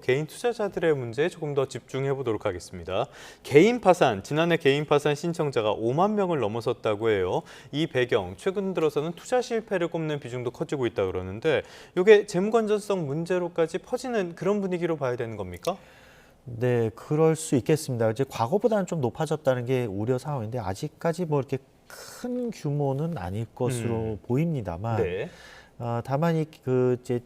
개인 투자자들의 문제에 조금 더 집중해 보도록 하겠습니다. 개인 파산, 지난해 개인 파산 신청자가 5만 명을 넘어섰다고 해요. 이 배경, 최근 들어서는 투자 실패를 꼽는 비중도 커지고 있다 그러는데 이게 재무 건전성 문제로까지 퍼지는 그런 분위기로 봐야 되는 겁니까? 네, 그럴 수 있겠습니다. 이제 과거보다는 좀 높아졌다는 게 우려 상황인데 아직까지 뭐 이렇게 큰 규모는 아닐 것으로 보입니다만, 네. 다만 이제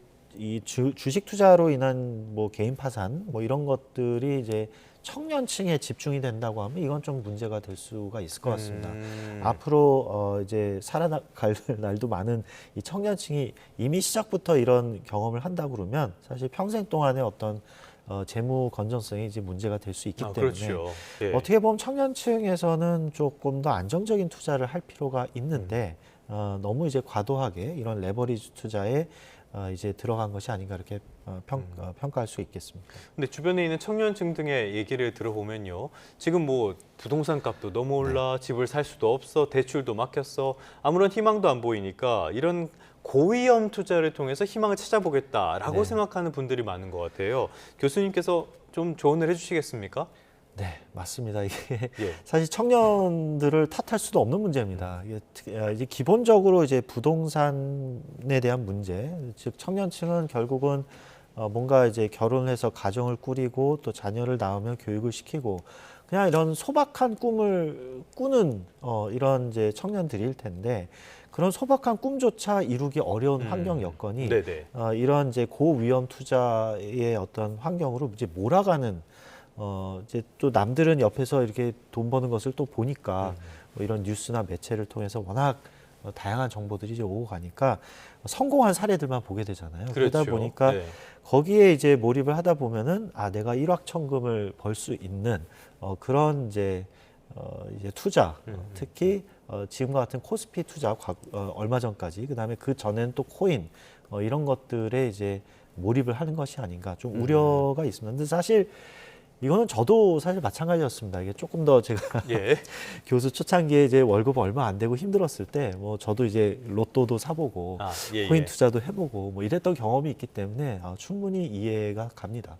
주식 투자로 인한 뭐 개인 파산 뭐 이런 것들이 이제 청년층에 집중이 된다고 하면 이건 좀 문제가 될 수가 있을 것 같습니다. 앞으로 이제 살아갈 날도 많은 이 청년층이 이미 시작부터 이런 경험을 한다고 그러면 사실 평생 동안의 어떤 재무 건전성이 이제 문제가 될 수 있기 때문에 그렇죠. 예. 어떻게 보면 청년층에서는 조금 더 안정적인 투자를 할 필요가 있는데 너무 이제 과도하게 이런 레버리지 투자에 이제 들어간 것이 아닌가 이렇게 평가할 수 있겠습니다. 근데 주변에 있는 청년층 등의 얘기를 들어보면요. 지금 뭐 부동산 값도 너무 올라, 집을 살 수도 없어, 대출도 막혔어, 아무런 희망도 안 보이니까 이런 고위험 투자를 통해서 희망을 찾아보겠다라고 생각하는 분들이 많은 것 같아요. 교수님께서 좀 조언을 해주시겠습니까? 네, 맞습니다. 이게 예. 사실 청년들을 탓할 수도 없는 문제입니다. 이제 기본적으로 이제 부동산에 대한 문제, 즉 청년층은 결국은 뭔가 이제 결혼해서 가정을 꾸리고 또 자녀를 낳으면 교육을 시키고 그냥 이런 소박한 꿈을 꾸는 이런 이제 청년들일 텐데 그런 소박한 꿈조차 이루기 어려운 환경 여건이 네네. 이런 이제 고위험 투자의 어떤 환경으로 이제 몰아가는 이제 또 남들은 옆에서 이렇게 돈 버는 것을 또 보니까 뭐 이런 뉴스나 매체를 통해서 워낙 다양한 정보들이 이제 오고 가니까 성공한 사례들만 보게 되잖아요. 그러다 그렇죠. 보니까 네. 거기에 이제 몰입을 하다 보면은 내가 일확천금을 벌 수 있는 그런 이제 투자, 특히 지금과 같은 코스피 투자 얼마 전까지 그다음에 그 전엔 또 코인 이런 것들에 이제 몰입을 하는 것이 아닌가 좀 우려가 있습니다. 근데 사실 이거는 저도 사실 마찬가지였습니다. 이게 조금 더 제가 예. 교수 초창기에 이제 월급 얼마 안 되고 힘들었을 때 뭐 저도 이제 로또도 사보고 예, 코인 예. 투자도 해보고 뭐 이랬던 경험이 있기 때문에 충분히 이해가 갑니다.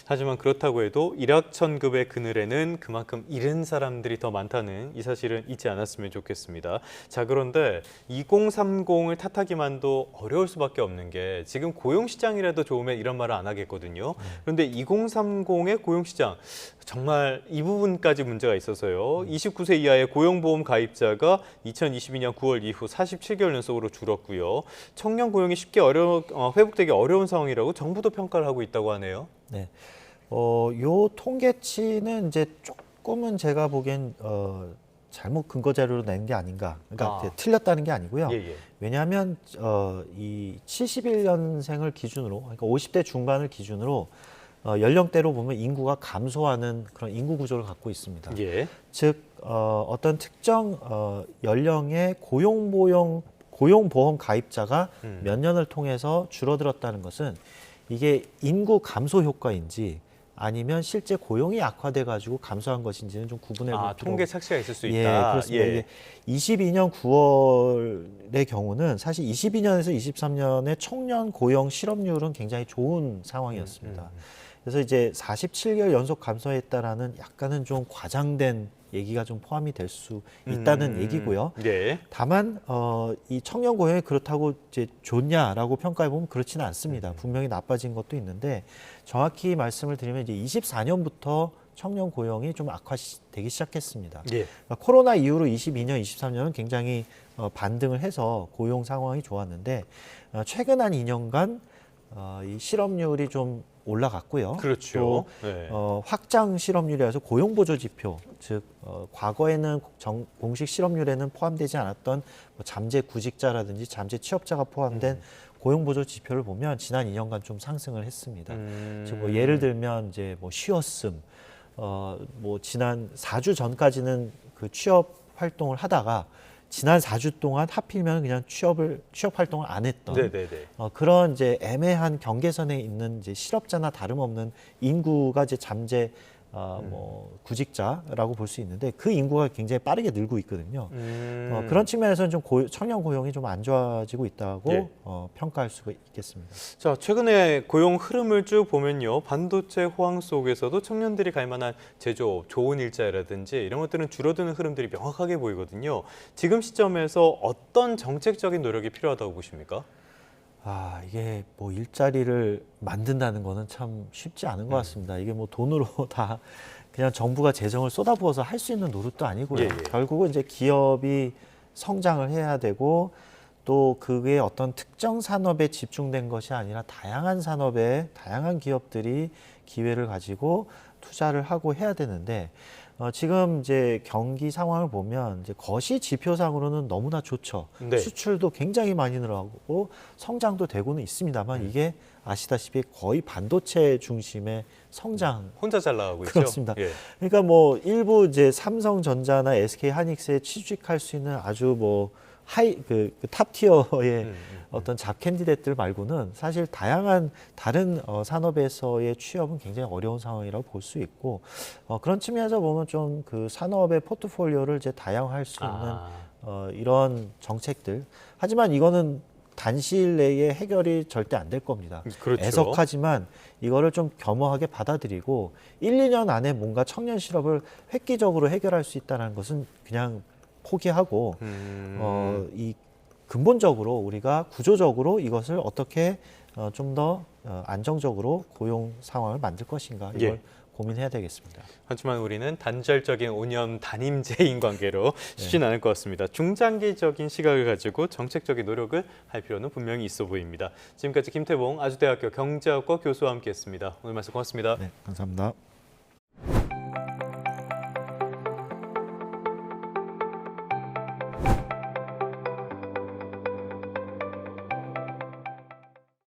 하지만 그렇다고 해도 일확천금의 그늘에는 그만큼 잃은 사람들이 더 많다는 이 사실은 잊지 않았으면 좋겠습니다. 자, 그런데 2030을 탓하기만도 어려울 수밖에 없는 게 지금 고용시장이라도 좋으면 이런 말을 안 하겠거든요. 그런데 2030의 고용시장 정말 이 부분까지 문제가 있어서요. 29세 이하의 고용보험 가입자가 2022년 9월 이후 47개월 연속으로 줄었고요. 청년 고용이 쉽게 회복되기 어려운 상황이라고 정부도 평가를 하고 있다고 하네요. 네. 요 통계치는 이제 조금은 제가 보기엔 잘못 근거 자료로 낸 게 아닌가. 그러니까 틀렸다는 게 아니고요. 예, 예. 왜냐하면 이 71년생을 기준으로, 그러니까 50대 중반을 기준으로 연령대로 보면 인구가 감소하는 그런 인구 구조를 갖고 있습니다. 예. 즉 어떤 특정 연령의 고용보험 가입자가 몇 년을 통해서 줄어들었다는 것은 이게 인구 감소 효과인지 아니면 실제 고용이 악화돼 가지고 감소한 것인지는 좀 구분해 볼 필요가 통계 착시가 있을 수 예, 있다. 그렇습니다. 이게 22년 9월의 경우는 사실 22년에서 23년의 청년 고용 실업률은 굉장히 좋은 상황이었습니다. 그래서 이제 47개월 연속 감소했다라는 약간은 좀 과장된 얘기가 좀 포함이 될 수 있다는 얘기고요. 예. 다만 이 청년 고용이 그렇다고 이제 좋냐라고 평가해 보면 그렇지는 않습니다. 분명히 나빠진 것도 있는데 정확히 말씀을 드리면 이제 24년부터 청년 고용이 좀 악화되기 시작했습니다. 예. 그러니까 코로나 이후로 22년, 23년은 굉장히 반등을 해서 고용 상황이 좋았는데 최근 한 2년간 이 실업률이 좀 올라갔고요. 그렇죠. 또 네. 확장 실업률이라서 고용보조 지표, 즉 과거에는 공식 실업률에는 포함되지 않았던 뭐 잠재 구직자라든지 잠재 취업자가 포함된 고용보조 지표를 보면 지난 2년간 좀 상승을 했습니다. 즉 뭐 예를 들면 이제 뭐 쉬었음, 뭐 지난 4주 전까지는 그 취업 활동을 하다가 지난 4주 동안 하필이면 그냥 취업 활동을 안 했던 네네네. 그런 이제 애매한 경계선에 있는 이제 실업자나 다름없는 인구가 이제 잠재 뭐 구직자라고 볼 수 있는데 그 인구가 굉장히 빠르게 늘고 있거든요. 그런 측면에서는 좀 청년 고용이 좀 안 좋아지고 있다고 예. 평가할 수가 있겠습니다. 자, 최근에 고용 흐름을 쭉 보면요. 반도체 호황 속에서도 청년들이 갈 만한 제조업, 좋은 일자리라든지 이런 것들은 줄어드는 흐름들이 명확하게 보이거든요. 지금 시점에서 어떤 정책적인 노력이 필요하다고 보십니까? 이게 뭐 일자리를 만든다는 거는 참 쉽지 않은 것 같습니다. 이게 뭐 돈으로 다 그냥 정부가 재정을 쏟아부어서 할 수 있는 노릇도 아니고요. 예, 예. 결국은 이제 기업이 성장을 해야 되고 또 그게 어떤 특정 산업에 집중된 것이 아니라 다양한 산업에 다양한 기업들이 기회를 가지고 투자를 하고 해야 되는데 지금 이제 경기 상황을 보면 이제 거시 지표상으로는 너무나 좋죠. 네. 수출도 굉장히 많이 늘어나고 성장도 되고는 있습니다만 이게 아시다시피 거의 반도체 중심의 성장 혼자 잘 나가고 있죠? 그렇습니다. 예. 그러니까 뭐 일부 이제 삼성전자나 SK 하이닉스에 취직할 수 있는 아주 뭐 탑 티어의 어떤 잡 캔디데이트들 말고는 사실 다양한 다른 산업에서의 취업은 굉장히 어려운 상황이라고 볼 수 있고 그런 측면에서 보면 좀 그 산업의 포트폴리오를 이제 다양화할 수 있는 이런 정책들. 하지만 이거는 단시일 내에 해결이 절대 안 될 겁니다. 그렇죠. 애석하지만 이거를 좀 겸허하게 받아들이고 1, 2년 안에 뭔가 청년 실업을 획기적으로 해결할 수 있다는 것은 그냥 포기하고 이 근본적으로 우리가 구조적으로 이것을 어떻게 좀 더 안정적으로 고용 상황을 만들 것인가 이걸 예. 고민해야 되겠습니다. 하지만 우리는 단절적인 5년 단임제인 관계로 쉽지는 않을 것 같습니다. 중장기적인 시각을 가지고 정책적인 노력을 할 필요는 분명히 있어 보입니다. 지금까지 김태봉 아주대학교 경제학과 교수와 함께했습니다. 오늘 말씀 고맙습니다. 네, 감사합니다.